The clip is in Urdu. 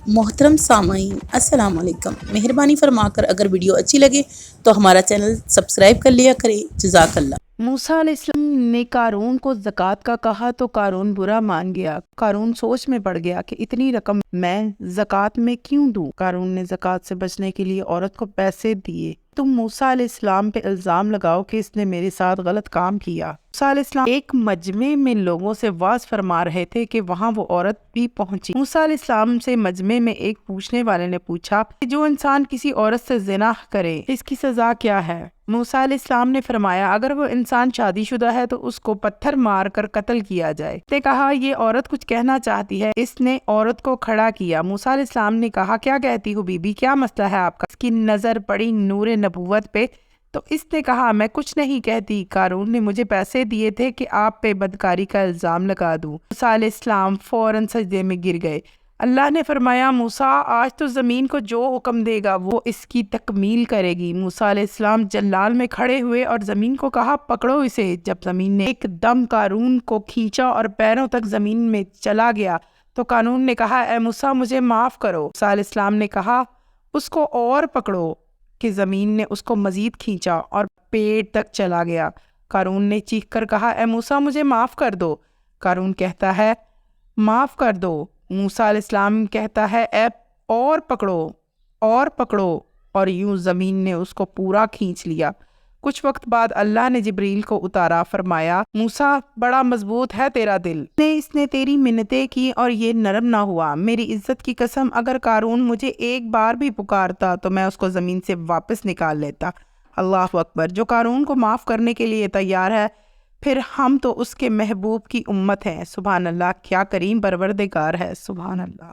محترم سامعین السلام علیکم، مہربانی فرما کر اگر ویڈیو اچھی لگے تو ہمارا چینل سبسکرائب کر لیا کریں، جزاک اللہ۔ موسیٰ علیہ السلام نے قارون کو زکوٰۃ کا کہا تو قارون برا مان گیا۔ قارون سوچ میں پڑ گیا کہ اتنی رقم میں زکوٰۃ میں کیوں دوں۔ قارون نے زکوٰۃ سے بچنے کے لیے عورت کو پیسے دیے۔ تم موسیٰ علیہ السلام پہ الزام لگاؤ کہ اس نے میرے ساتھ غلط کام کیا۔ موسیٰ علیہ السلام ایک مجمع میں لوگوں سے وعظ فرما رہے تھے کہ وہاں وہ عورت بھی پہنچی۔ موسیٰ علیہ السلام سے مجمع میں ایک پوچھنے والے نے پوچھا کہ جو انسان کسی عورت سے زنا کرے اس کی سزا کیا ہے؟ موسیٰ علیہ السلام نے فرمایا اگر وہ انسان شادی شدہ ہے تو اس کو پتھر مار کر قتل کیا جائے۔ اس نے کہا یہ عورت کچھ کہنا چاہتی ہے۔ اس نے عورت کو کھڑا کیا۔ موسیٰ علیہ السلام نے کہا کیا کہتی ہو بی بی، کیا مسئلہ ہے آپ کا؟ اس کی نظر پڑی نور نبوت پہ تو اس نے کہا میں کچھ نہیں کہتی، قارون نے مجھے پیسے دیے تھے کہ آپ پہ بدکاری کا الزام لگا دوں۔ موسیٰ علیہ السلام فوراً سجدے میں گر گئے۔ اللہ نے فرمایا موسیٰ آج تو زمین کو جو حکم دے گا وہ اس کی تکمیل کرے گی۔ موسیٰ علیہ السلام جلال میں کھڑے ہوئے اور زمین کو کہا پکڑو اسے۔ جب زمین نے ایک دم قارون کو کھینچا اور پیروں تک زمین میں چلا گیا تو قارون نے کہا اے موسیٰ مجھے معاف کرو۔ موسیٰ علیہ السلام نے کہا اس کو اور پکڑو، کہ زمین نے اس کو مزید کھینچا اور پیٹ تک چلا گیا۔ قارون نے چیخ کر کہا اے موسیٰ مجھے معاف کر دو۔ قارون کہتا ہے معاف کر دو۔ موسیٰ علیہ السلام کہتا ہے اے اور پکڑو، اور یوں زمین نے اس کو پورا کھینچ لیا۔ کچھ وقت بعد اللہ نے جبریل کو اتارا، فرمایا موسیٰ بڑا مضبوط ہے تیرا دل، اس نے تیری منتیں کی اور یہ نرم نہ ہوا۔ میری عزت کی قسم اگر قارون مجھے ایک بار بھی پکارتا تو میں اس کو زمین سے واپس نکال لیتا۔ اللہ اکبر، جو قارون کو معاف کرنے کے لیے تیار ہے پھر ہم تو اس کے محبوب کی امت ہیں۔ سبحان اللہ، کیا کریم پروردگار ہے، سبحان اللہ۔